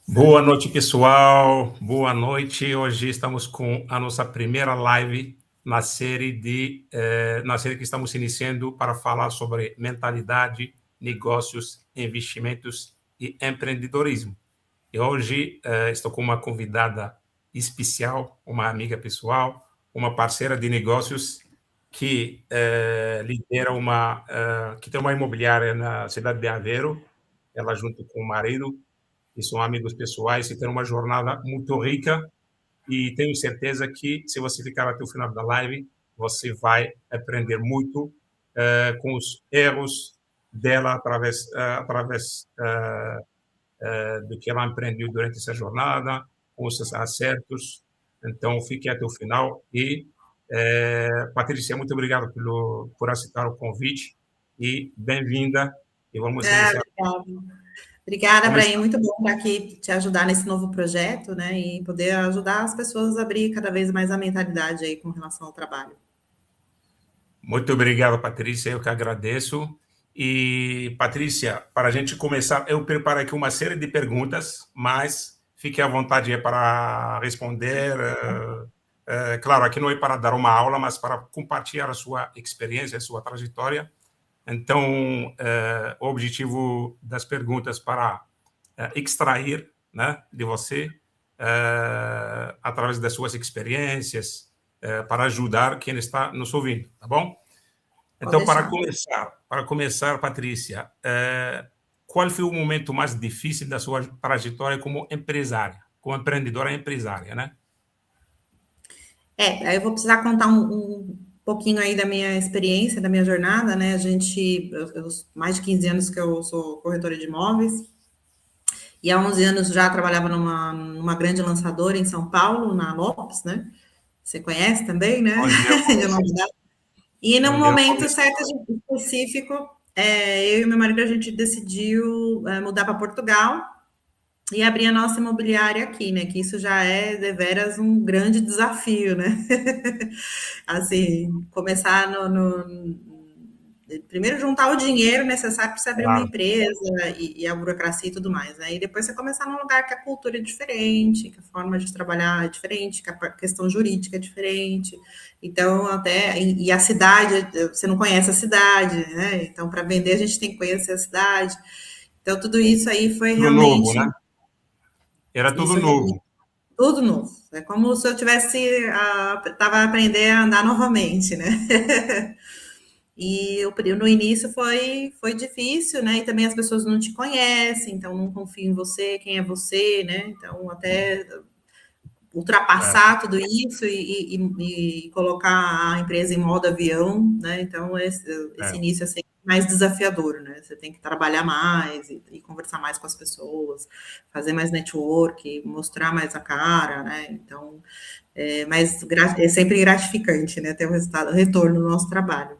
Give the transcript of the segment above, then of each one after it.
Boa noite, pessoal. Boa noite. Hoje estamos com a nossa primeira live na série que estamos iniciando para falar sobre mentalidade, negócios, investimentos e empreendedorismo. E hoje estou com uma convidada especial, uma amiga pessoal, uma parceira de negócios que que tem uma imobiliária na cidade de Aveiro. Ela junto com o marido e são amigos pessoais e tem uma jornada muito rica e tenho certeza que se você ficar até o final da live, você vai aprender muito com os erros dela através do que ela aprendeu durante essa jornada, com os seus acertos. Então, fique até o final e, Patrícia, muito obrigado por aceitar o convite e bem-vinda e vamos iniciar. Obrigada. Obrigada, Como Brahim. está? Muito bom estar aqui, te ajudar nesse novo projeto, né? E poder ajudar as pessoas a abrir cada vez mais a mentalidade aí com relação ao trabalho. Muito obrigado, Patrícia. Eu que agradeço. E, Patrícia, para a gente começar, eu preparei aqui uma série de perguntas, mas fique à vontade aí para responder. Claro, aqui não é para dar uma aula, mas para compartilhar a sua experiência, a sua trajetória. Então, o objetivo das perguntas para extrair, né, de você, através das suas experiências, para ajudar quem está nos ouvindo, tá bom? Então, para começar, Patrícia, qual foi o momento mais difícil da sua trajetória como empresária, como empreendedora empresária, né? Aí eu vou precisar contar um pouquinho aí da minha experiência, da minha jornada, né? Mais de 15 anos que eu sou corretora de imóveis, e há 11 anos já trabalhava numa grande lançadora em São Paulo, na Lopes, né? Você conhece também, né? Onde eu comecei. E num Onde eu momento comecei. certo específico, eu e meu marido, a gente decidiu mudar para Portugal e abrir a nossa imobiliária aqui, né? Que isso já é deveras um grande desafio, né? Assim, começar primeiro juntar o dinheiro necessário para você abrir uma Claro. empresa e a burocracia e tudo mais, né? E depois você começar num lugar que a cultura é diferente, que a forma de trabalhar é diferente, que a questão jurídica é diferente. Então, e a cidade, você não conhece a cidade, né? Então, para vender, a gente tem que conhecer a cidade. Então, tudo isso aí foi Tudo novo, realmente. né? Era tudo Isso, novo. tudo novo. É como se eu estava aprendendo a andar novamente, né? E no início foi difícil, né? E também as pessoas não te conhecem, então não confiam em você, quem é você, né? Então, até ultrapassar tudo isso e colocar a empresa em modo avião, né? Então, esse início é sempre mais desafiador, né? Você tem que trabalhar mais e conversar mais com as pessoas, fazer mais network, mostrar mais a cara, né? Então, mas é sempre gratificante, né? Ter o retorno do nosso trabalho.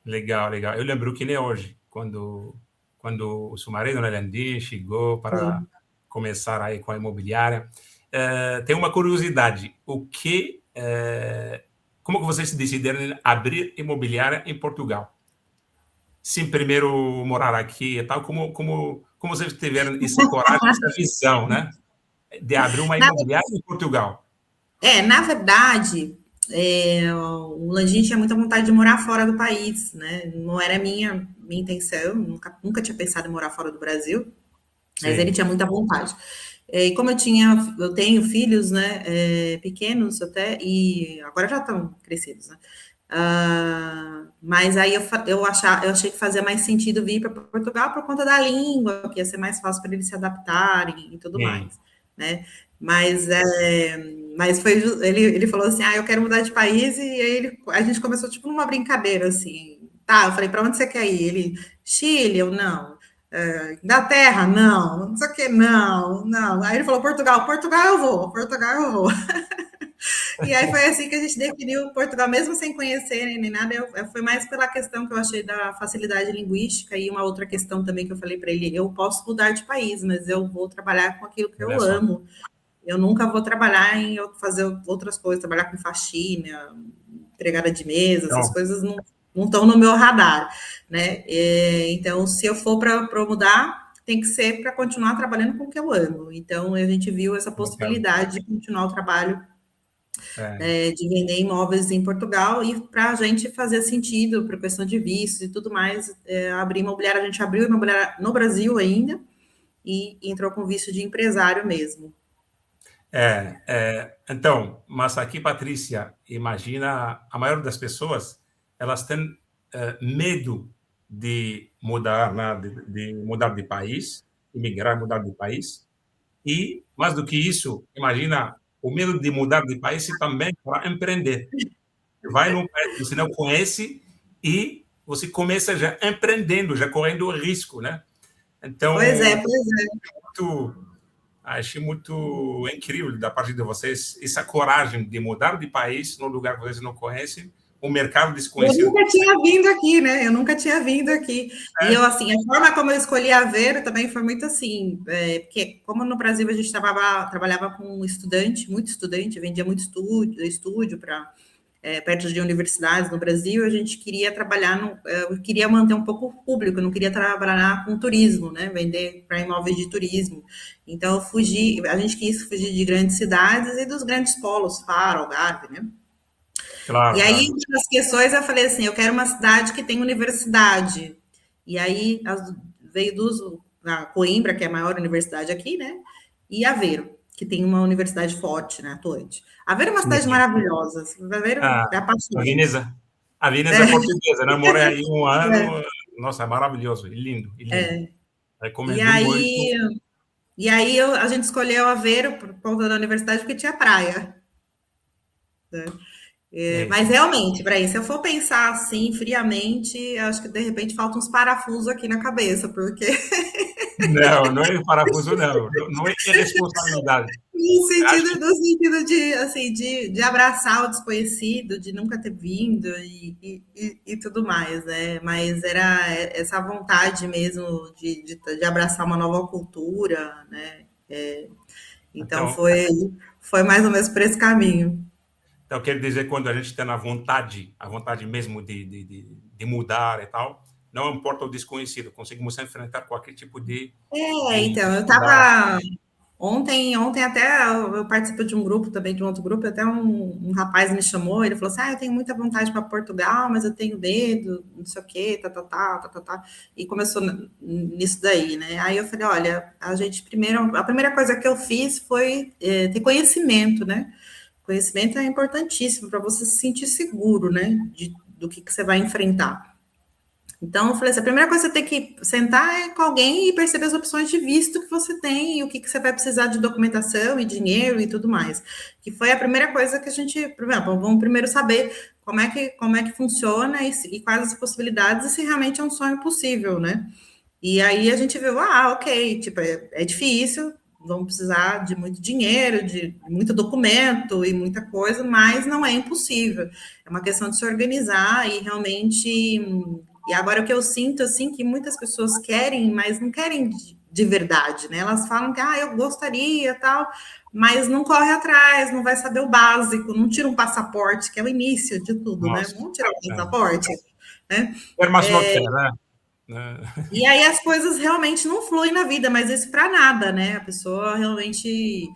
Legal, legal. Eu lembro que nem hoje, quando o seu marido, né, Landim, chegou para Sim. começar aí com a imobiliária. Tem uma curiosidade. Como que vocês decidiram abrir imobiliária em Portugal? Sem primeiro morar aqui e tal, como vocês tiveram essa coragem, essa visão, né, de abrir uma Na, imobiliária em Portugal? na verdade, o Landim tinha muita vontade de morar fora do país, né? Não era minha intenção, nunca tinha pensado em morar fora do Brasil, mas ele Sim, tinha muita vontade. E como eu tenho filhos, né, pequenos até, e agora já estão crescidos, né? Mas aí eu achei que fazia mais sentido vir para Portugal por conta da língua, que ia ser mais fácil para eles se adaptarem e tudo sim. mais, né? Mas, ele falou assim, eu quero mudar de país, e aí a gente começou tipo numa brincadeira, assim, tá, eu falei, para onde você quer ir? Ele, Chile, eu não. Inglaterra, não sei o que, não. Aí ele falou, Portugal eu vou. E aí foi assim que a gente definiu Portugal, mesmo sem conhecer nem nada. Foi mais pela questão que eu achei da facilidade linguística e uma outra questão também que eu falei para ele: eu posso mudar de país, mas eu vou trabalhar com aquilo que Olha eu só. amo. Eu nunca vou trabalhar em fazer outras coisas, trabalhar com faxina, entregada de mesa, essas Então, coisas não estão no meu radar, né? Então, se eu for para mudar, tem que ser para continuar trabalhando com o que eu amo. Então, a gente viu essa possibilidade de continuar o trabalho de vender imóveis em Portugal, e para a gente fazer sentido, para questão de vistos e tudo mais, abrir imobiliária, a gente abriu imobiliária no Brasil ainda, e entrou com visto de empresário mesmo. Então, mas aqui, Patrícia, imagina, a maioria das pessoas, elas têm medo de mudar, né, de mudar de país, imigrar, mudar de país, e, mais do que isso, imagina o medo de mudar de país e também para empreender. Você vai num país que você não conhece e você começa já empreendendo, já correndo risco, né? Então, Pois é. achei muito incrível da parte de vocês essa coragem de mudar de país num lugar que vocês não conhecem, um mercado desconhecido. Eu nunca tinha vindo aqui, né? Eu nunca tinha vindo aqui. E eu, assim, a forma como eu escolhi Aveiro também foi muito assim, porque como no Brasil a gente trabalhava com estudante, muito estudante, vendia muito estúdio para perto de universidades no Brasil, a gente queria trabalhar, eu queria manter um pouco o público, não queria trabalhar com turismo, né? Vender para imóveis de turismo. Então, a gente quis fugir de grandes cidades e dos grandes polos, Faro, Algarve, né? Claro, E aí, claro. uma das questões, eu falei assim, eu quero uma cidade que tem universidade. E aí, veio a Coimbra, que é a maior universidade aqui, né? E Aveiro, que tem uma universidade forte, né, atuante. Aveiro é uma cidade maravilhosa. Aveiro é apaixonante. A Veneza é portuguesa, né? Morei aí um ano. Nossa, é maravilhoso, lindo, lindo. E Recomendo muito. aí a gente escolheu Aveiro por conta da universidade, porque tinha praia. Né? Mas realmente, para isso, se eu for pensar assim, friamente, acho que de repente faltam uns parafusos aqui na cabeça, porque Não, não é parafuso, não. Não é irresponsabilidade. Acho que no sentido de, assim, de abraçar o desconhecido, de nunca ter vindo e tudo mais, né? Mas era essa vontade mesmo de abraçar uma nova cultura, né? Então então, foi mais ou menos por esse caminho. então, quer dizer, quando a gente tem a vontade mesmo de mudar e tal, não importa o desconhecido, conseguimos enfrentar qualquer tipo de Então, eu embaraço. estava ontem até eu participo de um grupo também, de um outro grupo, até um rapaz me chamou, ele falou assim, eu tenho muita vontade para Portugal, mas eu tenho medo, não sei o quê, tá, e começou nisso daí, né? Aí eu falei, olha, a primeira coisa que eu fiz foi ter conhecimento, né? Conhecimento é importantíssimo para você se sentir seguro, né? Do que você vai enfrentar. Então, eu falei assim, a primeira coisa que você tem que sentar com alguém e perceber as opções de visto que você tem e o que você vai precisar de documentação e dinheiro e tudo mais. Que foi a primeira coisa que a gente, vamos primeiro saber como é que funciona e quais as possibilidades e se realmente é um sonho possível, né? E aí a gente viu, ok, tipo, é difícil, vamos precisar de muito dinheiro, de muito documento e muita coisa, mas não é impossível. É uma questão de se organizar e realmente. E agora o que eu sinto, assim, que muitas pessoas querem, mas não querem de verdade, né? Elas falam que, eu gostaria, tal, mas não corre atrás, não vai saber o básico, não tira um passaporte, que é o início de tudo, né? Nossa, Vamos tirar o passaporte, né? quer mais não quer, né? E aí as coisas realmente não fluem na vida, mas isso para nada, né? A pessoa realmente,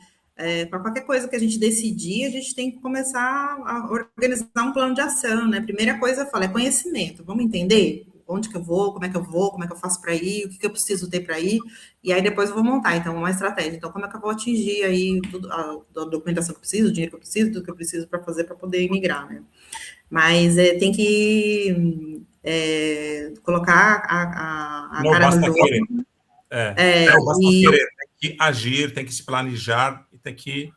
para qualquer coisa que a gente decidir, a gente tem que começar a organizar um plano de ação, né? Primeira coisa, eu falo, é conhecimento. Vamos entender onde que eu vou, como é que eu faço para ir, o que eu preciso ter para ir, e aí depois eu vou montar, então, uma estratégia. Então, como é que eu vou atingir aí a documentação que eu preciso, o dinheiro que eu preciso, tudo que eu preciso para fazer para poder imigrar, né? Mas tem que colocar a Não cara no basta jogo. querer. Não basta querer, tem que agir, tem que se planejar e tem que.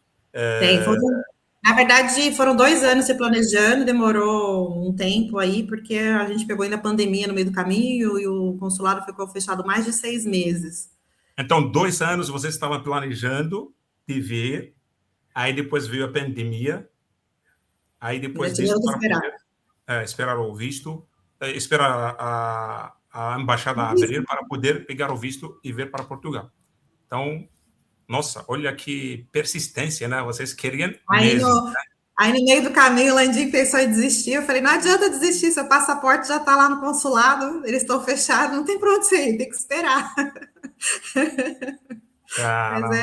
Na verdade, foram 2 anos se planejando, demorou um tempo aí, porque a gente pegou ainda a pandemia no meio do caminho e o consulado ficou fechado mais de 6 meses. Então, 2 anos você estava planejando de vir, aí depois veio a pandemia, aí depois disso, para poder esperar o visto, esperar a embaixada abrir para poder pegar o visto e vir para Portugal. Então, nossa, olha que persistência, né? Vocês queriam mesmo. Aí no meio do caminho, o Landim pensou em desistir. Eu falei, não adianta desistir, seu passaporte já está lá no consulado, eles estão fechados, não tem para onde você ir, tem que esperar. Mas é, Caramba.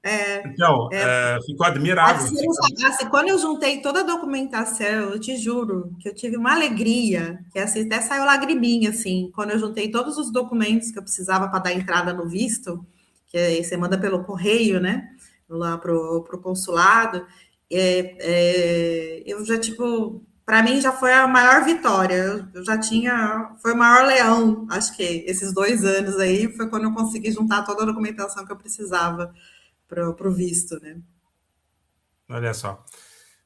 é, Então, é fico admirado. Você não sabe, assim, quando eu juntei toda a documentação, eu te juro que eu tive uma alegria, que assim, até saiu lagriminha, assim, quando eu juntei todos os documentos que eu precisava para dar entrada no visto, que aí você manda pelo correio, né, lá pro consulado, eu já, tipo, para mim já foi a maior vitória, eu já tinha, foi o maior leão, acho que esses 2 anos aí, foi quando eu consegui juntar toda a documentação que eu precisava pro visto, né. Olha só.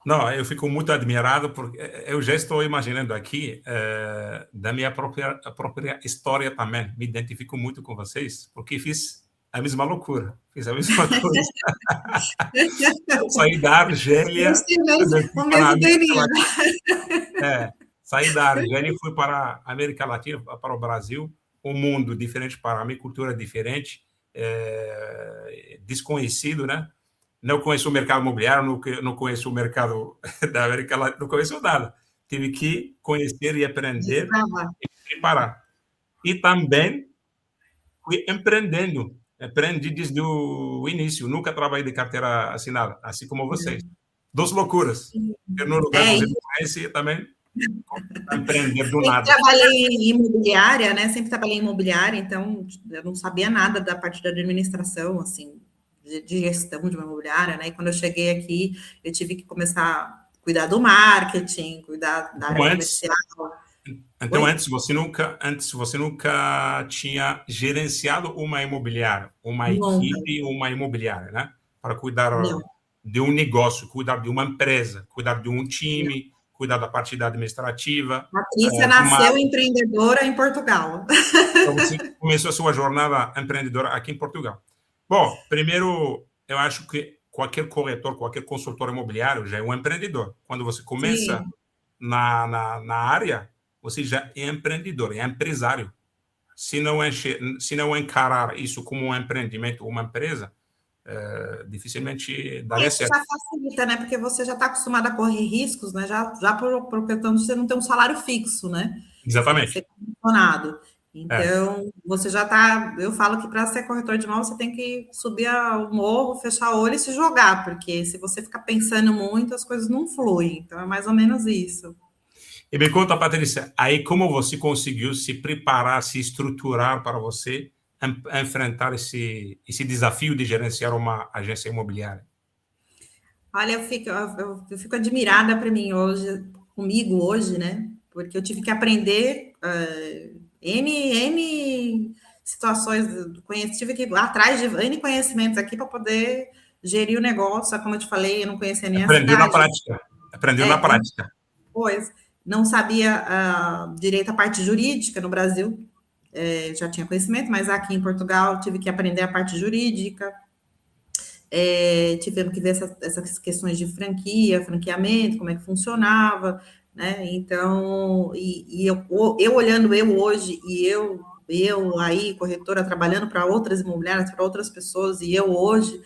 Não, eu fico muito admirado, porque eu já estou imaginando aqui da minha própria história também. Me identifico muito com vocês, porque fiz a mesma loucura, fiz a mesma coisa. Eu saí da Eles Argélia, têm fui o para a mesmo América DNA. Latina. Saí da Argélia e fui para a América Latina, para o Brasil, um mundo diferente para mim, cultura diferente, desconhecido, né? Não conheço o mercado imobiliário, não conheço o mercado da América Latina, não conheço nada. Tive que conhecer e aprender Desbravar. e me preparar. E também fui empreendendo. Aprendi desde o início. Nunca trabalhei de carteira assinada, assim como vocês. Duas loucuras. Eu no lugar que É, você e não conhece e também empreender do sempre nada. trabalhei em imobiliária, né? Sempre trabalhei em imobiliária, então eu não sabia nada da parte da administração, assim, de gestão de uma imobiliária, né? E quando eu cheguei aqui, eu tive que começar a cuidar do marketing, cuidar da área Então, antes, comercial. então, Oi? antes você nunca tinha gerenciado uma imobiliária, uma Nunca, equipe, uma imobiliária, né? Para cuidar não, de um negócio, cuidar de uma empresa, cuidar de um não. time, cuidar da parte administrativa, Patrícia de nasceu marketing. empreendedora em Portugal. Então, você começou a sua jornada empreendedora aqui em Portugal. Bom, primeiro, eu acho que qualquer corretor, qualquer consultor imobiliário já é um empreendedor. Quando você começa Sim, na área, você já é empreendedor, é empresário. Se não encarar isso como um empreendimento, uma empresa, dificilmente daria isso certo. já facilita, né? Porque você já está acostumado a correr riscos, né? Já por questão de você não ter um salário fixo, né? Ser Exatamente. comissionado. É, Então, você já está. Eu falo que para ser corretor de imóvel, você tem que subir o morro, fechar o olho e se jogar, porque se você ficar pensando muito, as coisas não fluem. Então, é mais ou menos isso. e me conta, Patrícia, aí como você conseguiu se preparar, se estruturar para você enfrentar esse desafio de gerenciar uma agência imobiliária? Olha, eu fico admirada para mim hoje, comigo hoje, né? Porque eu tive que aprender N situações, tive que ir atrás de N conhecimentos aqui para poder gerir o negócio. Como eu te falei, eu não conhecia nem a Aprendeu na cidade, prática. Aprendeu na prática. pois não sabia direito a parte jurídica no Brasil, já tinha conhecimento, mas aqui em Portugal tive que aprender a parte jurídica, tivemos que ver essas questões de franquia, franqueamento, como é que funcionava, né? Então, eu olhando eu hoje e eu aí, corretora, trabalhando para outras imobiliárias, para outras pessoas, e eu hoje,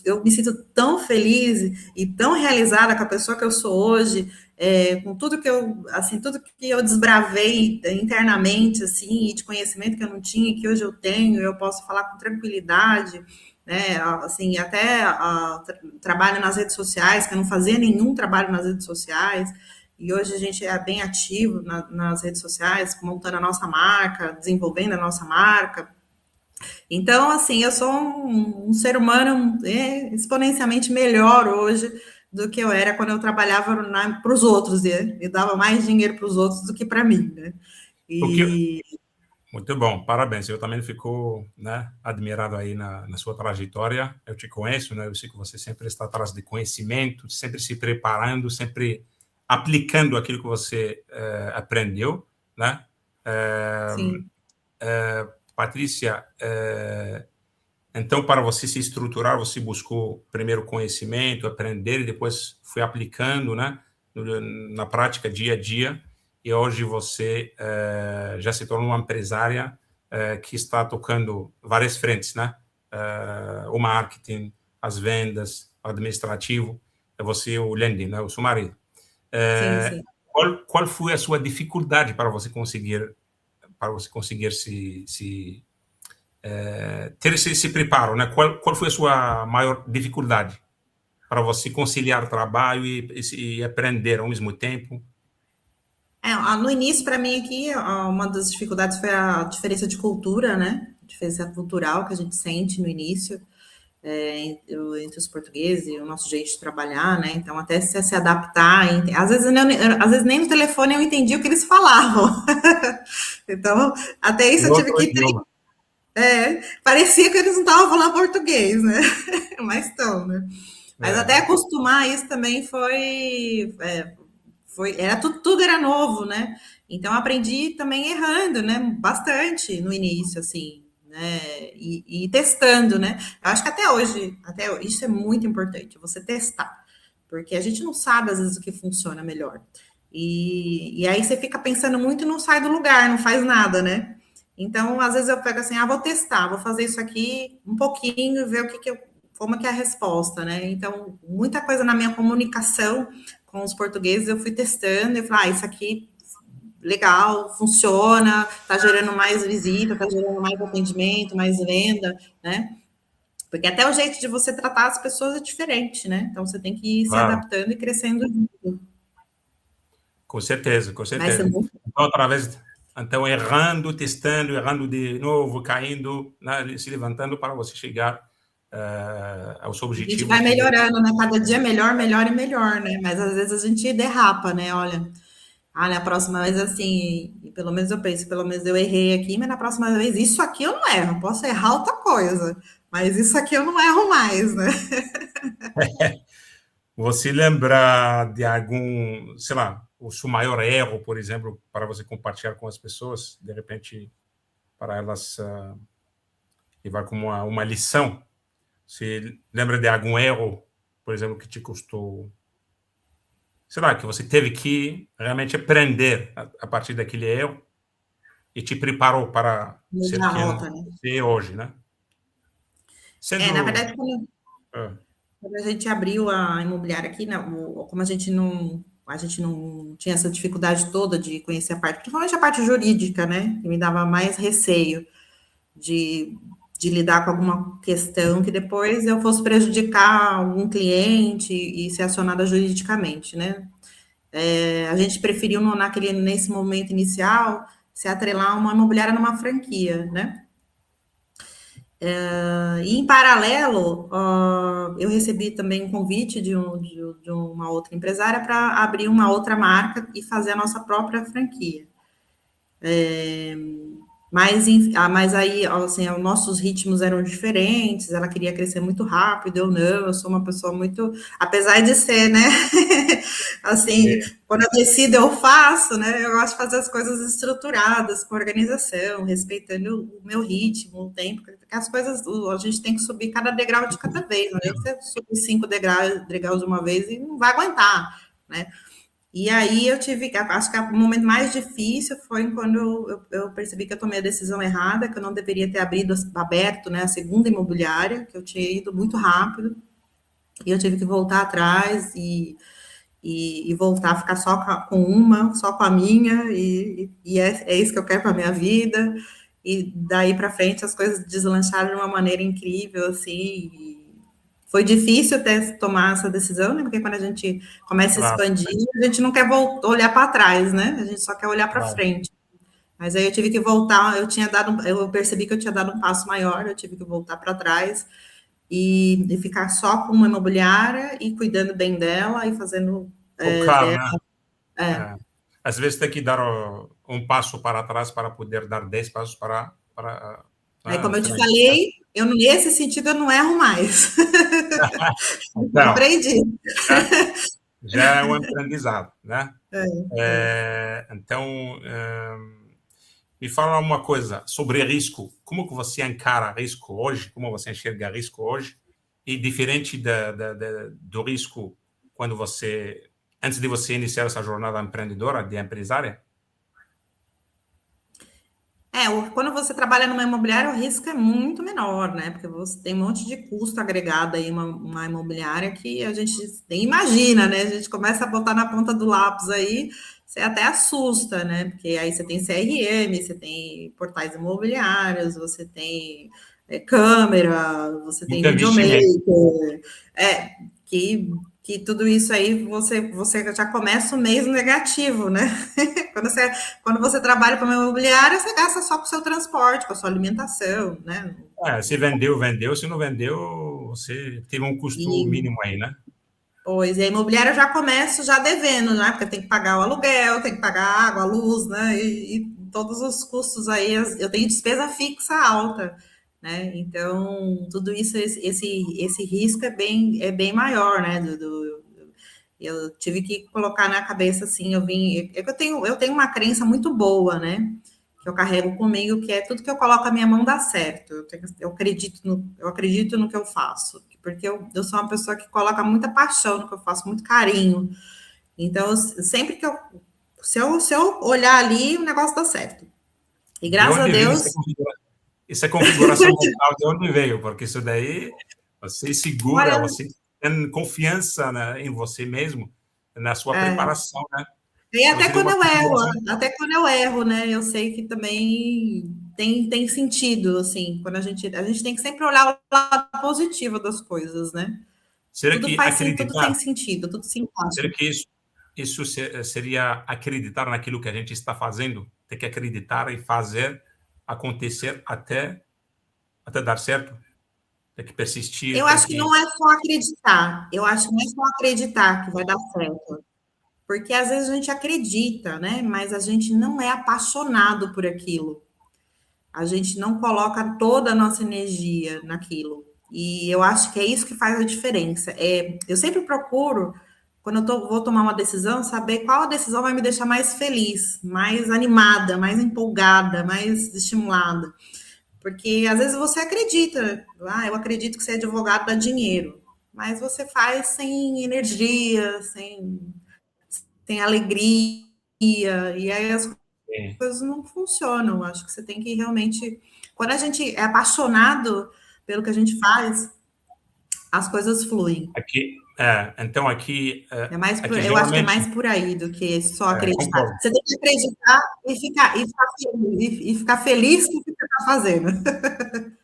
eu me sinto tão feliz e tão realizada com a pessoa que eu sou hoje, com tudo que eu, assim, tudo que eu desbravei internamente, assim, e de conhecimento que eu não tinha, que hoje eu tenho, eu posso falar com tranquilidade, né? Assim, até trabalho nas redes sociais, que eu não fazia nenhum trabalho nas redes sociais, e hoje a gente é bem ativo nas redes sociais, montando a nossa marca, desenvolvendo a nossa marca. Então, assim, eu sou um ser humano exponencialmente melhor hoje do que eu era quando eu trabalhava para os outros, né? E dava mais dinheiro para os outros do que para mim, né? O que, E muito bom, parabéns. Eu também fico, né, admirado aí na sua trajetória. Eu te conheço, né? Eu sei que você sempre está atrás de conhecimento, sempre se preparando, sempre aplicando aquilo que você aprendeu, né? sim, Patrícia, então, para você se estruturar, você buscou primeiro conhecimento, aprender, e depois foi aplicando, né, na prática, dia a dia, e hoje você já se tornou uma empresária que está tocando várias frentes, né? O marketing, as vendas, o administrativo, é você o lending, né, o seu marido. sim, sim. Qual foi a sua dificuldade para você conseguir ter esse preparo, né? Qual foi a sua maior dificuldade para você conciliar trabalho e aprender ao mesmo tempo? No início, para mim aqui, uma das dificuldades foi a diferença de cultura, né? A diferença cultural que a gente sente no início, entre os portugueses e o nosso jeito de trabalhar, né? Então, até se adaptar, às vezes nem no telefone eu entendi o que eles falavam. Então, até isso Em eu tive outro que idioma. parecia que eles não estavam falando português, né? Mas estão, né? Mas até É, acostumar isso também era tudo era novo, né? Então aprendi também errando, né? Bastante no início, assim, né? E testando, né? Eu acho que até hoje, isso é muito importante, você testar, porque a gente não sabe às vezes o que funciona melhor. E aí você fica pensando muito e não sai do lugar, não faz nada, né? Então, às vezes eu pego assim, vou testar, vou fazer isso aqui um pouquinho e ver como que é a resposta, né? Então, muita coisa na minha comunicação com os portugueses eu fui testando e falei, isso aqui legal, funciona, tá gerando mais visita, tá gerando mais atendimento, mais venda, né? Porque até o jeito de você tratar as pessoas é diferente, né? Então você tem que ir se claro, adaptando e crescendo junto. com certeza, com Mas é certeza. muito. Então, errando, testando, errando de novo, caindo, né, se levantando para você chegar ao seu A gente objetivo, vai que melhorando, né? Cada dia melhor, melhor e melhor, né? Mas às vezes a gente derrapa, né? Olha, na próxima vez, assim, pelo menos eu penso, pelo menos eu errei aqui, mas na próxima vez, isso aqui eu não erro, posso errar outra coisa, mas isso aqui eu não erro mais, né? você lembra de algum, sei lá, o seu maior erro, por exemplo, para você compartilhar com as pessoas, de repente, para elas levar como uma lição? Você lembra de algum erro, por exemplo, que te custou, sei lá, que você teve que realmente aprender a partir daquele erro e te preparou para ser Mudar a quem rota, né? você é hoje, né? Na Sendo. verdade, quando a gente abriu a imobiliária aqui, né, como a gente não tinha essa dificuldade toda de conhecer a parte, principalmente a parte jurídica, né? Que me dava mais receio de, de lidar com alguma questão que depois eu fosse prejudicar algum cliente e ser acionada juridicamente, né? A gente preferiu, nesse momento inicial, se atrelar a uma imobiliária numa franquia, né? E em paralelo, eu recebi também um convite de uma outra empresária para abrir uma outra marca e fazer a nossa própria franquia. Mas aí, assim, os nossos ritmos eram diferentes, ela queria crescer muito rápido, eu sou uma pessoa muito, apesar de ser, né, assim, quando eu decido eu faço, né, eu gosto de fazer as coisas estruturadas, com organização, respeitando o meu ritmo, o tempo, porque as coisas, a gente tem que subir cada degrau de cada vez, não adianta você subir 5 degraus de uma vez e não vai aguentar, né, e aí acho que o momento mais difícil foi quando eu percebi que eu tomei a decisão errada, que eu não deveria ter aberto, né, a segunda imobiliária, que eu tinha ido muito rápido, e eu tive que voltar atrás e voltar a ficar só com a minha, e é isso que eu quero para a minha vida. E daí para frente as coisas deslancharam de uma maneira incrível, assim, foi difícil até tomar essa decisão, né? Porque quando a gente começa a Claro, expandir, a gente não quer olhar para trás, né? A gente só quer olhar para claro. frente. Mas aí eu tive que voltar, eu percebi que eu tinha dado um passo maior, eu tive que voltar para trás e ficar só com uma imobiliária e cuidando bem dela e fazendo Focar, dela. né? Às vezes tem que dar um passo para trás para poder dar 10 passos para Aí, como eu te frente, né? falei, nesse sentido eu não erro mais. Então, Aprendi. já, já é um aprendizado, né? Então, me fala uma coisa sobre risco. Como que você encara risco hoje? Como você enxerga risco hoje? E diferente do risco quando antes de você iniciar essa jornada empreendedora, de empresária? Quando você trabalha numa imobiliária, o risco é muito menor, né? Porque você tem um monte de custo agregado aí, uma imobiliária que a gente nem imagina, né? A gente começa a botar na ponta do lápis aí, você até assusta, né? Porque aí você tem CRM, você tem portais imobiliários, você tem câmera, você tem Muito investimento. videomaker, é, que tudo isso aí você já começa o mês negativo, né? Quando você Quando você trabalha para uma imobiliária, você gasta só com o seu transporte, com a sua alimentação, né? Se vendeu, vendeu. Se não vendeu, você teve um custo E, mínimo aí, né? pois, e a imobiliária já começa já devendo, né? Porque tem que pagar o aluguel, tem que pagar a água, a luz, né? E todos os custos aí, eu tenho despesa fixa alta, né? Então, tudo isso, esse risco é bem maior, né? Eu tive que colocar na cabeça assim, eu tenho uma crença muito boa, né? Que eu carrego comigo, que é tudo que eu coloco a minha mão dá certo. Eu acredito no que eu faço, porque eu sou uma pessoa que coloca muita paixão no que eu faço, muito carinho. Então, sempre que se eu olhar ali, o negócio dá certo. E De graças a onde veio Deus, essa configuração mental? De onde veio? Porque isso daí, você segura, olha, você tem confiança, né, em você mesmo, na sua é, preparação, né? e Se você tem uma configuração. até quando eu erro, né? Eu sei que também tem sentido, assim, quando a gente tem que sempre olhar o lado positivo das coisas, né? Será que Tudo acreditar? tem sentido, tudo se encaixa. Será que seria acreditar naquilo que a gente está fazendo? Tem que acreditar e fazer acontecer até dar certo? Tem que persistir, Eu tem acho que que. não é só acreditar, eu acho que não é só acreditar que vai dar certo, porque às vezes a gente acredita, né? Mas a gente não é apaixonado por aquilo. A gente não coloca toda a nossa energia naquilo. E eu acho que é isso que faz a diferença. Eu sempre procuro, quando vou tomar uma decisão, saber qual decisão vai me deixar mais feliz, mais animada, mais empolgada, mais estimulada. Porque às vezes você acredita, eu acredito que ser advogado dá dinheiro, mas você faz sem energia, sem alegria, e aí as É, coisas não funcionam. Acho que você tem que realmente. Quando a gente é apaixonado pelo que a gente faz, as coisas fluem. então Eu acho que é geralmente, mais por aí do que só acreditar. concordo. Você tem que acreditar e ficar feliz com o que você está fazendo.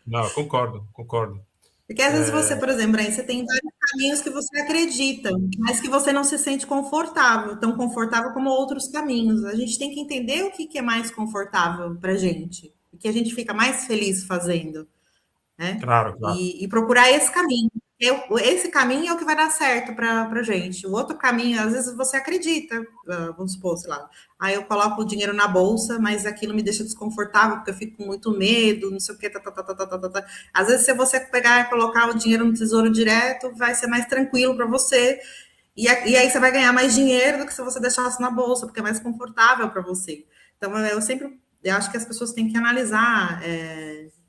Não, concordo, concordo. Porque às vezes você, por exemplo, aí você tem vários caminhos que você acredita, mas que você não se sente confortável, tão confortável como outros caminhos. A gente tem que entender o que é mais confortável para a gente, o que a gente fica mais feliz fazendo, né? Claro, claro. E procurar esse caminho. Esse caminho é o que vai dar certo para a gente. O outro caminho, às vezes você acredita, vamos supor, sei lá, aí eu coloco o dinheiro na bolsa, mas aquilo me deixa desconfortável, porque eu fico com muito medo, não sei o quê, tá. Às vezes, se você pegar e colocar o dinheiro no tesouro direto, vai ser mais tranquilo para você, e aí você vai ganhar mais dinheiro do que se você deixasse na bolsa, porque é mais confortável para você. Então, eu acho que as pessoas têm que analisar,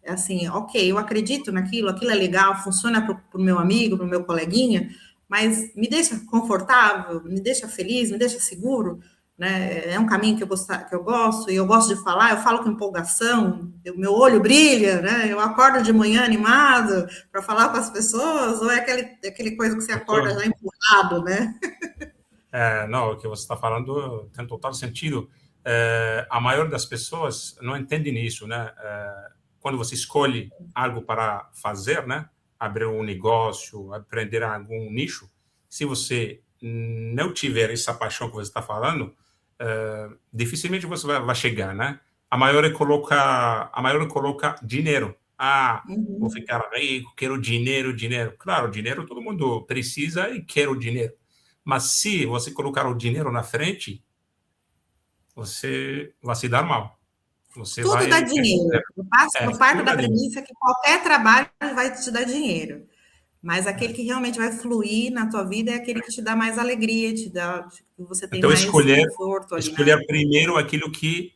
assim, ok, eu acredito naquilo, aquilo é legal, funciona para o meu amigo, para o meu coleguinha, mas me deixa confortável, me deixa feliz, me deixa seguro, né? É um caminho que eu gosto, e eu gosto de falar, eu falo com empolgação, meu olho brilha, né? Eu acordo de manhã animado para falar com as pessoas, ou é aquele coisa que você acorda já empurrado, né? Não, o que você está falando tem total sentido. A maioria das pessoas não entende nisso, né? Quando você escolhe algo para fazer, né? Abrir um negócio, aprender algum nicho, se você não tiver essa paixão que você está falando, dificilmente você vai chegar, né? A maioria coloca dinheiro. Vou Uhum. ficar rico, quero dinheiro, dinheiro. Claro, dinheiro todo mundo precisa e quer o dinheiro. Mas se você colocar o dinheiro na frente, você vai se dar mal. Você Tudo dá vai dinheiro. Eu parto tudo da dá dinheiro. premissa que qualquer trabalho vai te dar dinheiro. Mas aquele que realmente vai fluir na tua vida é aquele que te dá mais alegria, que você tem Então, mais escolher, conforto ali na. escolher primeiro aquilo que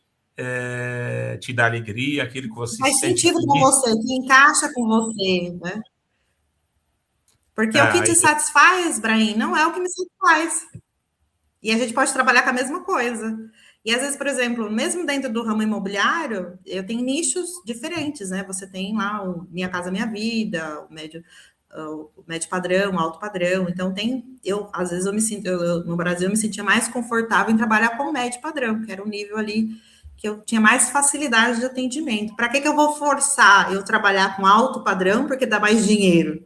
te dá alegria, aquilo que você se Faz sente sentido com feliz. você, que encaixa com você, né? Porque o que Ah, te satisfaz, Brahim, não é o que me satisfaz. E a gente pode trabalhar com a mesma coisa. E às vezes, por exemplo, mesmo dentro do ramo imobiliário, eu tenho nichos diferentes, né? Você tem lá o Minha Casa Minha Vida, o médio padrão, o alto padrão. Então, às vezes, no Brasil, eu me sentia mais confortável em trabalhar com o médio padrão, que era o nível ali que eu tinha mais facilidade de atendimento. Para que eu vou forçar eu trabalhar com alto padrão porque dá mais dinheiro?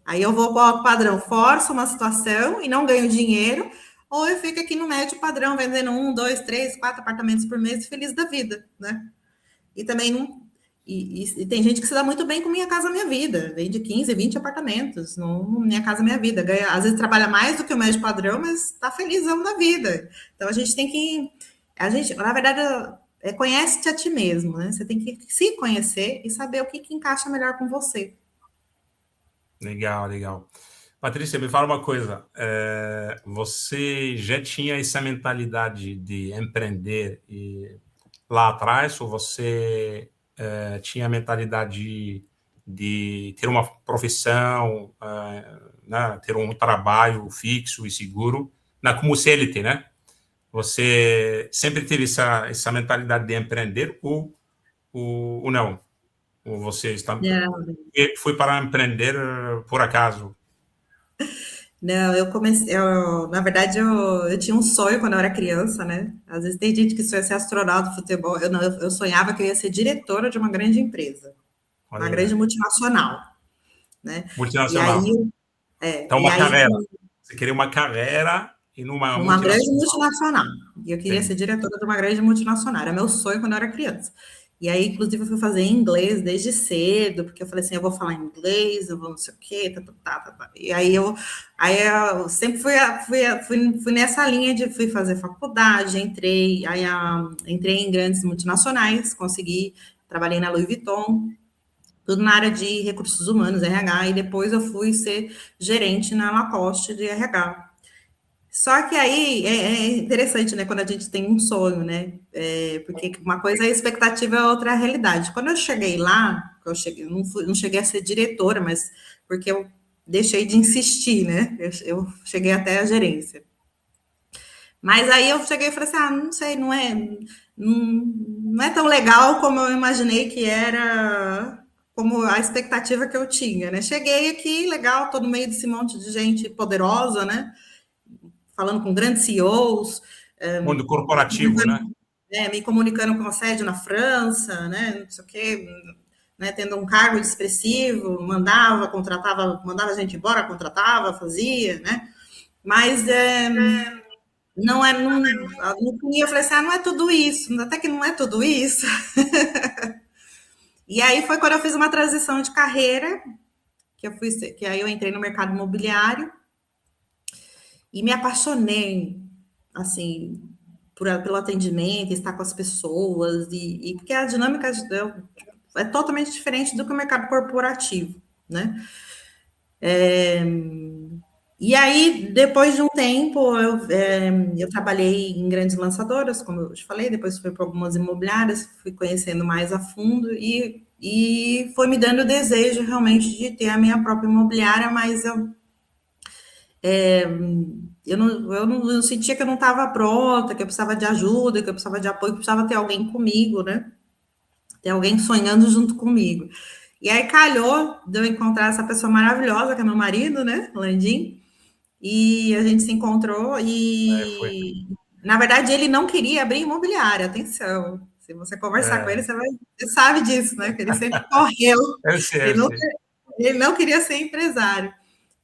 Aí eu vou para o alto padrão, forço uma situação e não ganho dinheiro, ou eu fico aqui no médio padrão, vendendo 1, 2, 3, 4 apartamentos por mês, feliz da vida, né? E também não. E tem gente que se dá muito bem com Minha Casa Minha Vida, vende 15, 20 apartamentos no Minha Casa Minha Vida. Ganha, às vezes trabalha mais do que o médio padrão, mas está felizão da vida. Então a gente tem que. Na verdade, conhece-te a ti mesmo, né? Você tem que se conhecer e saber o que encaixa melhor com você. Legal, legal. Patrícia, me fala uma coisa. Você já tinha essa mentalidade de empreender lá atrás, ou você tinha a mentalidade de ter uma profissão, né, ter um trabalho fixo e seguro, como CLT, né? Você sempre teve essa mentalidade de empreender ou não? Ou você foi para empreender por acaso? Não, na verdade, eu tinha um sonho quando eu era criança, né? Às vezes tem gente que sonha ser astronauta de futebol. Eu sonhava que eu ia ser diretora de uma grande empresa, uma grande multinacional, né? Multinacional. Então, uma carreira. Você queria uma carreira e numa grande multinacional. E eu queria ser diretora de uma grande multinacional. Era meu sonho quando eu era criança. E aí, inclusive, eu fui fazer inglês desde cedo, porque eu falei assim, eu vou falar inglês, eu vou não sei o quê, tá. E aí eu sempre fui nessa linha fui fazer faculdade, entrei em grandes multinacionais, trabalhei na Louis Vuitton, tudo na área de recursos humanos, RH, e depois eu fui ser gerente na Lacoste de RH. Só que aí é interessante, né, quando a gente tem um sonho, né, porque uma coisa é a expectativa, é outra a realidade. Quando eu cheguei lá, eu não cheguei a ser diretora, mas porque eu deixei de insistir, né, eu cheguei até a gerência. Mas aí eu cheguei e falei assim, não sei, não é tão legal como eu imaginei que era, como a expectativa que eu tinha, né. Cheguei aqui, legal, tô no meio desse monte de gente poderosa, né, falando com grandes CEOs. Mundo corporativo, né? Me comunicando com a sede na França, né? Não sei o quê, né? Tendo um cargo expressivo, mandava a gente embora, contratava, fazia, né? Mas no fim eu falei assim, não é tudo isso, até que não é tudo isso. E aí foi quando eu fiz uma transição de carreira, que aí eu entrei no mercado imobiliário, e me apaixonei, assim, pelo atendimento, estar com as pessoas, e porque a dinâmica é totalmente diferente do que o mercado corporativo, né? E aí, depois de um tempo, eu trabalhei em grandes lançadoras, como eu te falei, depois fui para algumas imobiliárias, fui conhecendo mais a fundo, e foi me dando o desejo, realmente, de ter a minha própria imobiliária, mas eu sentia que eu não estava pronta, que eu precisava de ajuda, que eu precisava de apoio, que precisava ter alguém comigo, né? Ter alguém sonhando junto comigo. E aí calhou de eu encontrar essa pessoa maravilhosa, que é meu marido, né? Landim. E a gente se encontrou e, na verdade, ele não queria abrir imobiliária, atenção. Se você conversar com ele, você sabe disso, né? Que ele sempre correu. Ele não queria ser empresário.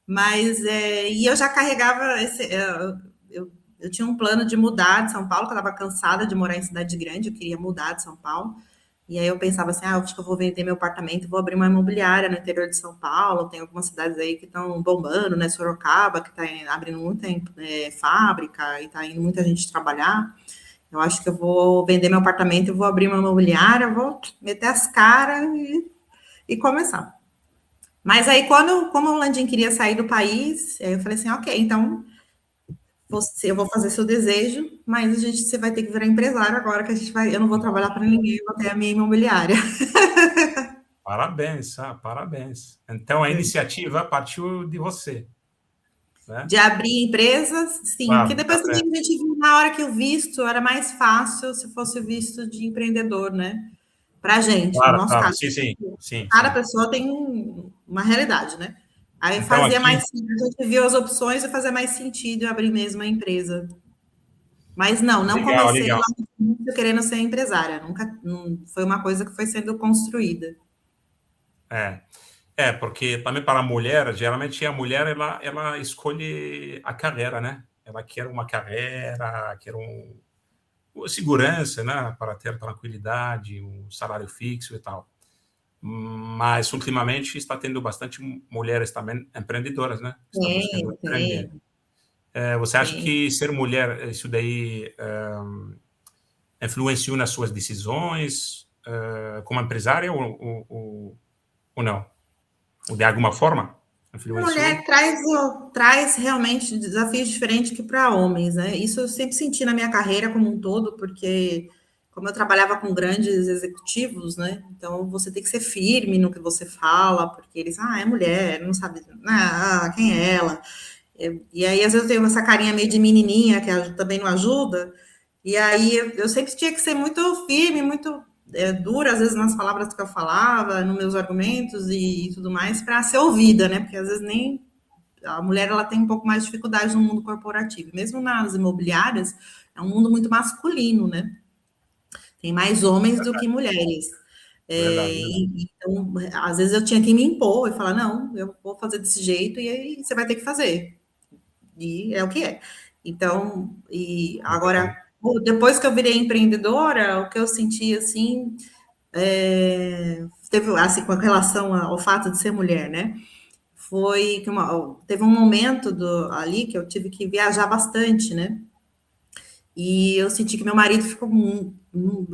Mas, e eu já carregava, eu tinha um plano de mudar de São Paulo, que eu estava cansada de morar em cidade grande, eu queria mudar de São Paulo. E aí eu pensava assim, acho que eu vou vender meu apartamento e vou abrir uma imobiliária no interior de São Paulo, tem algumas cidades aí que estão bombando, né, Sorocaba, que está abrindo muita fábrica e está indo muita gente trabalhar. Eu acho que eu vou vender meu apartamento e vou abrir uma imobiliária, vou meter as caras e começar. Mas aí, como o Landim queria sair do país, eu falei assim, ok, então eu vou fazer seu desejo, mas você vai ter que virar empresário agora, que eu não vou trabalhar para ninguém, eu vou ter a minha imobiliária. Parabéns, parabéns. Então, a iniciativa partiu de você. né? De abrir empresas, sim, porque Claro, depois também a gente viu na hora que o visto era mais fácil se fosse o visto de empreendedor, né? Para a gente, no claro, nosso claro. caso. Sim, sim, sim, Cada sim. pessoa tem uma realidade, né? Aí Então, fazia aqui, mais sentido, a gente viu as opções e fazia mais sentido abrir mesmo a empresa. Mas não legal, comecei legal. lá no início querendo ser empresária, nunca, não, foi uma coisa que foi sendo construída. É. Porque também para a mulher, geralmente a mulher ela escolhe a carreira, né? Ela quer uma carreira, quer segurança, né? Para ter tranquilidade, um salário fixo e tal. Mas ultimamente está tendo bastante mulheres também empreendedoras, né? Está buscando Tem, empreender. tem, Você acha tem. que ser mulher, isso daí influenciou nas suas decisões como empresária ou não? Ou de alguma forma A influenciou? mulher traz realmente desafios diferentes que para homens, né? Isso eu sempre senti na minha carreira como um todo, porque como eu trabalhava com grandes executivos, né? Então você tem que ser firme no que você fala, porque eles, é mulher, não sabe, quem é ela? E aí às vezes eu tenho essa carinha meio de menininha que também não ajuda. E aí eu sempre tinha que ser muito firme, muito dura, às vezes, nas palavras que eu falava, nos meus argumentos e tudo mais, para ser ouvida, né? Porque às vezes nem a mulher ela tem um pouco mais de dificuldade no mundo corporativo. Mesmo nas imobiliárias, é um mundo muito masculino, né? Tem mais homens do que mulheres. Verdade, verdade. Então, às vezes eu tinha que me impor e falar, não, eu vou fazer desse jeito e aí você vai ter que fazer. E é o que é. Então, e Muito bom. agora, depois que eu virei empreendedora, o que eu senti, assim, teve, assim, com relação ao fato de ser mulher, né? Foi que teve um momento ali que eu tive que viajar bastante, né? E eu senti que meu marido ficou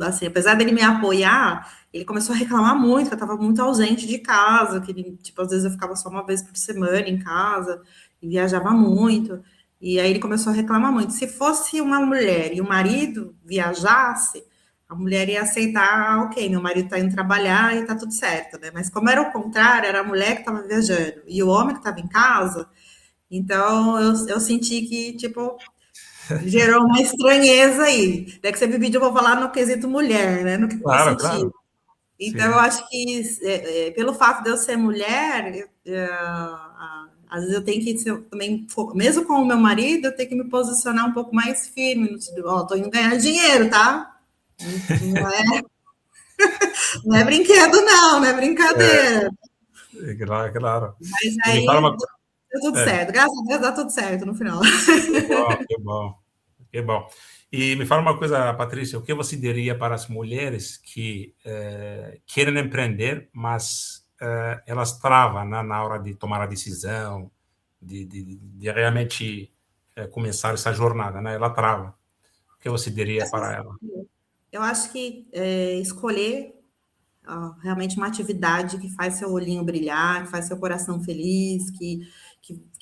assim, apesar dele me apoiar, ele começou a reclamar muito, que eu estava muito ausente de casa, que ele, tipo, às vezes eu ficava só uma vez por semana em casa e viajava muito. E aí ele começou a reclamar muito. Se fosse uma mulher e o marido viajasse, a mulher ia aceitar, ok, meu marido está indo trabalhar e está tudo certo, né? Mas como era o contrário, era a mulher que estava viajando e o homem que estava em casa, então eu senti que, tipo, gerou uma estranheza aí. É que você me pediu para falar no quesito mulher, né? No que eu Claro, senti. claro. Então, eu Sim. acho que pelo fato de eu ser mulher, às vezes eu tenho que ser, também, mesmo com o meu marido, eu tenho que me posicionar um pouco mais firme, no sentido, tô indo ganhar dinheiro, tá? Não é, não é brinquedo, não é brincadeira. Claro, claro. Mas E me fala aí uma deu tudo é, certo. Graças a Deus dá tudo certo no final. que bom, que bom, que bom. E me fala uma coisa, Patrícia, o que você diria para as mulheres que querem empreender, mas elas travam, né, na hora de tomar a decisão, de realmente começar essa jornada, né? Ela trava. O que você diria para ela? Eu acho que escolher realmente uma atividade que faz seu olhinho brilhar, que faz seu coração feliz, que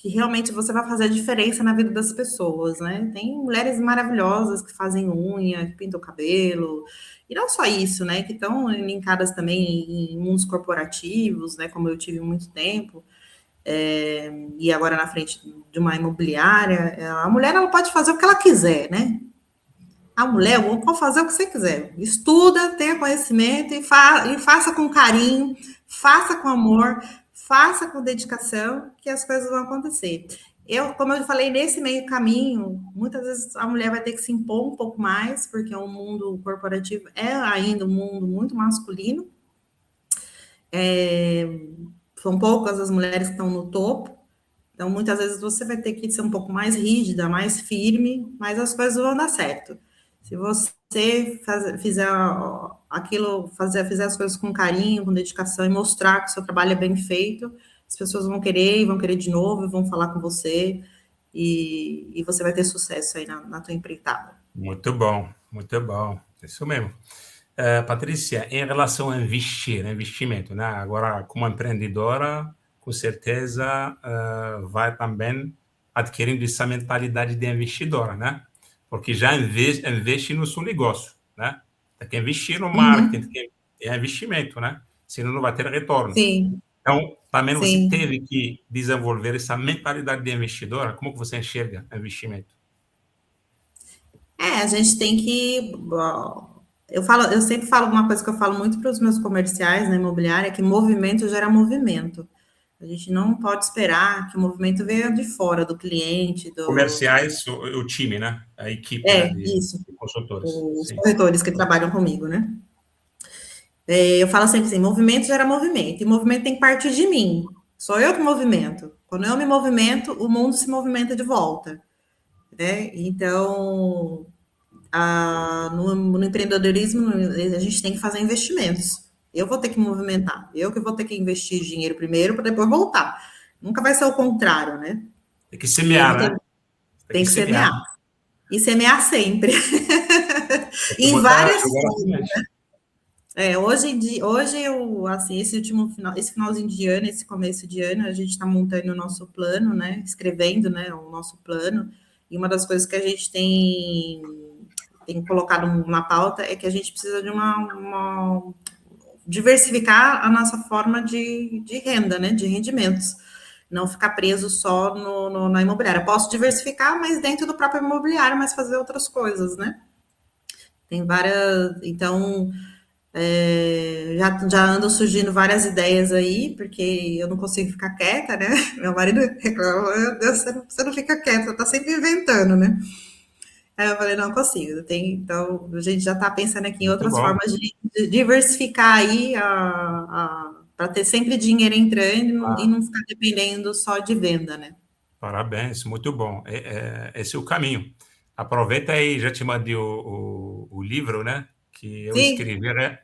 realmente você vai fazer a diferença na vida das pessoas, né? Tem mulheres maravilhosas que fazem unha, que pintam o cabelo, e não só isso, né? Que estão linkadas também em mundos corporativos, né? Como eu tive muito tempo, e agora na frente de uma imobiliária, a mulher ela pode fazer o que ela quiser, né? A mulher, pode fazer o que você quiser. Estuda, tenha conhecimento e faça com carinho, faça com amor, faça com dedicação, que as coisas vão acontecer. Como eu falei, nesse meio caminho, muitas vezes a mulher vai ter que se impor um pouco mais, porque o mundo corporativo é ainda um mundo muito masculino. São poucas as mulheres que estão no topo. Então, muitas vezes você vai ter que ser um pouco mais rígida, mais firme, mas as coisas vão dar certo. Se você fizer aquilo, fizer as coisas com carinho, com dedicação e mostrar que o seu trabalho é bem feito, as pessoas vão querer e vão querer de novo, e vão falar com você e você vai ter sucesso aí na tua empreitada. Muito bom, muito bom. Isso mesmo. Patrícia, em relação a investir, investimento, né? Agora, como empreendedora, com certeza vai também adquirindo essa mentalidade de investidora, né? Porque já investe no seu negócio, né? Tem que investir no marketing, Uhum. tem que é investimento, né? Senão não vai ter retorno. Sim, Então, também você sim. teve que desenvolver essa mentalidade de investidora. Como que você enxerga investimento? A gente tem que. Eu sempre falo uma coisa que eu falo muito para os meus comerciais na imobiliária, que movimento gera movimento. A gente não pode esperar que o movimento venha de fora, do cliente, do. Comerciais, o time, né? A equipe, né, Isso, de consultores. os Sim. corretores que trabalham comigo, né? Eu falo sempre assim: movimento gera movimento, e movimento tem que partir de mim. Sou eu que movimento. Quando eu me movimento, o mundo se movimenta de volta, né? Então, no empreendedorismo, a gente tem que fazer investimentos. Eu vou ter que movimentar, eu que vou ter que investir dinheiro primeiro para depois voltar. Nunca vai ser o contrário, né? Tem que E ele semear, né? Tem tem que que semear. semear. E semear sempre. Tem que Em botar, várias jogar a coisas. semente. Hoje em dia, hoje eu, assim, esse finalzinho de ano, esse começo de ano, a gente está montando o nosso plano, né? Escrevendo, né, o nosso plano. E uma das coisas que a gente tem colocado na pauta é que a gente precisa de diversificar a nossa forma de renda, né? De rendimentos. Não ficar preso só na imobiliária. Posso diversificar, mas dentro do próprio imobiliário, mas fazer outras coisas, né? Tem várias. Então, já andam surgindo várias ideias aí, porque eu não consigo ficar quieta, né? Meu marido reclama, meu Deus, você não fica quieta, você tá sempre inventando, né? Aí eu falei, não consigo. Então, a gente já está pensando aqui em Muito outras bom. formas de diversificar aí para ter sempre dinheiro entrando e Ah, não ficar dependendo só de venda, né? parabéns, muito bom. Esse é o caminho. Aproveita aí, já te mandei o livro, né? Que eu Sim, escrevi,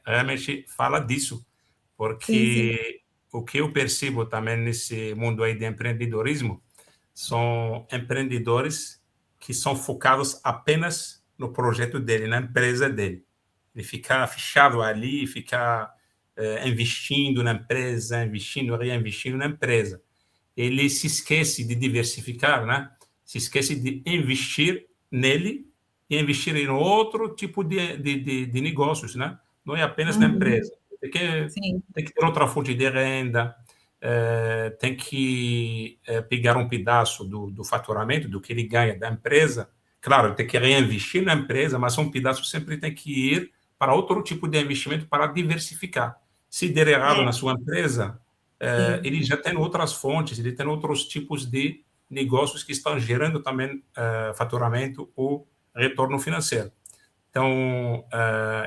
realmente fala disso, sim, sim. porque o que eu percebo também nesse mundo aí de empreendedorismo são empreendedores que são focados apenas no projeto dele, na empresa dele. Ele fica fechado ali, fica investindo na empresa, investindo, reinvestindo na empresa. Ele se esquece de diversificar, né? Se esquece de investir nele e investir em outro tipo de negócios, né? Não é apenas na Uhum, empresa. Tem que, sim, tem que ter outra fonte de renda, tem que pegar um pedaço do faturamento, do que ele ganha da empresa. Claro, tem que reinvestir na empresa, mas um pedaço sempre tem que ir para outro tipo de investimento para diversificar. Se der errado na sua empresa, sim. ele já tem outras fontes, ele tem outros tipos de negócios que estão gerando também faturamento ou retorno financeiro. Então,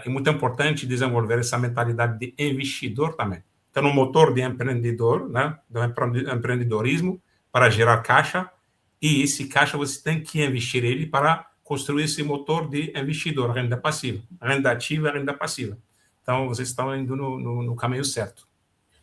é muito importante desenvolver essa mentalidade de investidor também. Então, no motor de empreendedor, né, do empreendedorismo, para gerar caixa, e esse caixa você tem que investir ele para construir esse motor de investidor, renda passiva, renda ativa e renda passiva. Então, vocês estão indo no caminho certo.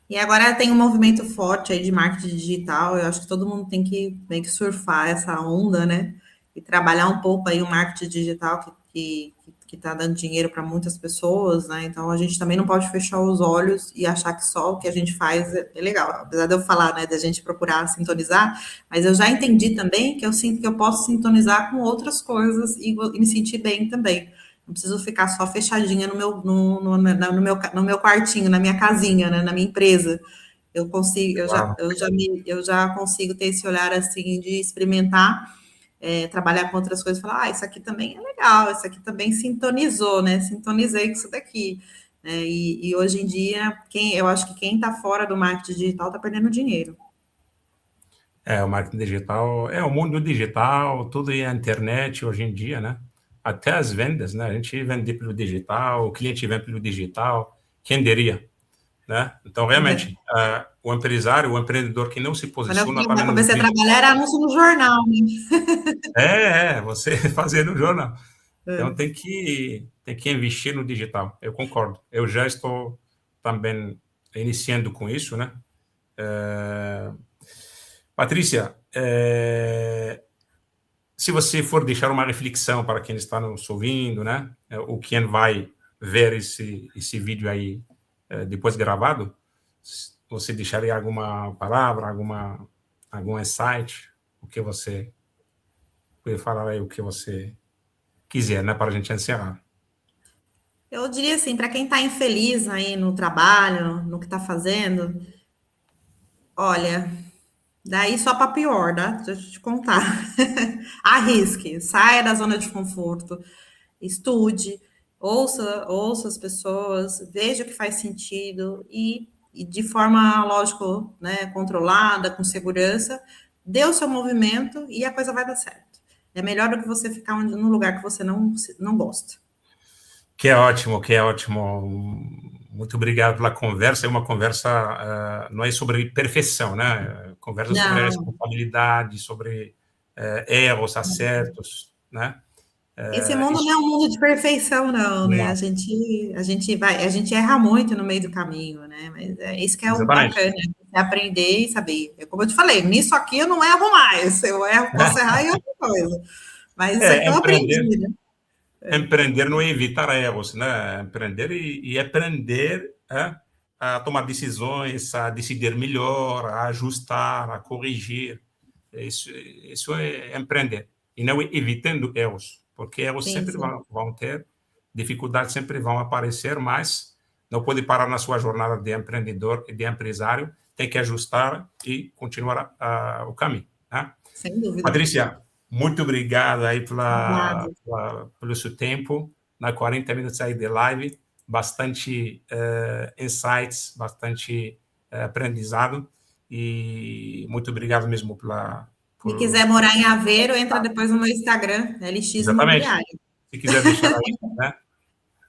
E agora tem um movimento forte aí de marketing digital. Eu acho que todo mundo tem que meio que surfar essa onda, né? E trabalhar um pouco aí o marketing digital que está dando dinheiro para muitas pessoas, né? Então a gente também não pode fechar os olhos e achar que só o que a gente faz é legal. Apesar de eu falar, né, da gente procurar sintonizar, mas eu já entendi também que eu sinto que eu posso sintonizar com outras coisas e me sentir bem também. Não preciso ficar só fechadinha no meu quartinho, na minha casinha, né, na minha empresa. Eu consigo, Claro. eu já consigo ter esse olhar assim de experimentar, trabalhar com outras coisas, falar, isso aqui também é legal, isso aqui também sintonizou, né? Sintonizei com isso daqui. E hoje em dia, eu acho que quem está fora do marketing digital está perdendo dinheiro. O marketing digital o mundo digital, tudo é a internet hoje em dia, né? Até as vendas, né? A gente vende pelo digital, o cliente vende pelo digital, quem diria, né? Então, É. realmente, o empresário, o empreendedor que não se Quando posiciona também no comecei a trabalhar, digital, era anúncio no jornal, né? você fazendo o jornal. Então, É. tem que investir no digital, eu concordo. Eu já estou também iniciando com isso, né? Eh, Patrícia, se você for deixar uma reflexão para quem está nos ouvindo, né, ou quem vai ver esse vídeo aí depois gravado, você deixaria alguma palavra, algum insight, o que você pode falar aí, o que você quiser, né, para a gente encerrar. Eu diria assim, para quem está infeliz aí no trabalho, no que está fazendo, Olha, daí só para pior, né? Deixa eu te contar. Arrisque, saia da zona de conforto, estude, ouça as pessoas, veja o que faz sentido e de forma, lógico, né, controlada, com segurança, dê o seu movimento e a coisa vai dar certo. É melhor do que você ficar num lugar que você não gosta. Que é ótimo, que é ótimo. Muito obrigado pela conversa. É uma conversa, não é sobre perfeição, né? Conversa sobre Não, responsabilidade, sobre erros, acertos, né? esse mundo não é Isso, um mundo de perfeição, não, né? não, A gente erra muito no meio do caminho, né? Mas é isso que é o exatamente. bacana, é aprender e saber. É como eu te falei, nisso aqui eu não erro mais. Eu erro, posso errar em outra coisa. Mas isso aqui eu Empreender, aprendi, né? empreender não é evitar erros, né? Empreender e aprender a tomar decisões, a decidir melhor, a ajustar, a corrigir. Isso é empreender. E não evitando erros, porque erros Sim, sempre sim. vão ter, dificuldades sempre vão aparecer, mas não pode parar na sua jornada de empreendedor e de empresário, tem que ajustar e continuar o caminho. Né? Sem dúvida. Patrícia, muito obrigado aí Obrigada. pelo seu tempo, na 40 minutos aí de live, bastante insights, bastante aprendizado, e muito obrigado mesmo Se por quiser morar em Aveiro, entra depois no meu Instagram, LX exatamente, Imobiliário. se quiser deixar aí, né?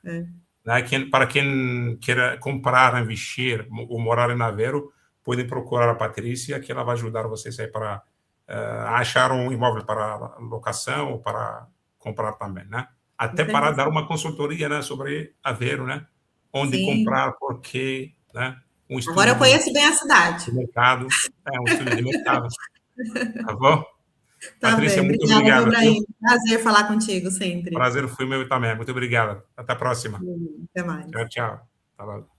É, Para quem queira comprar, investir ou morar em Aveiro, podem procurar a Patrícia, que ela vai ajudar vocês aí para achar um imóvel para locação ou para comprar também, né? com Até para certeza. dar uma consultoria, né, sobre Aveiro, né? Onde Sim. comprar, por quê, né? Um Agora estudo eu conheço bem a cidade. de mercado, um estudo de mercado, tá bom? Tá Patrícia, bem. muito Obrigada, meu obrigado, viu? Brahim. Prazer falar contigo sempre. Prazer foi meu também. Muito obrigado. Até a próxima. Até Tchau, mais. tchau. Tá bom.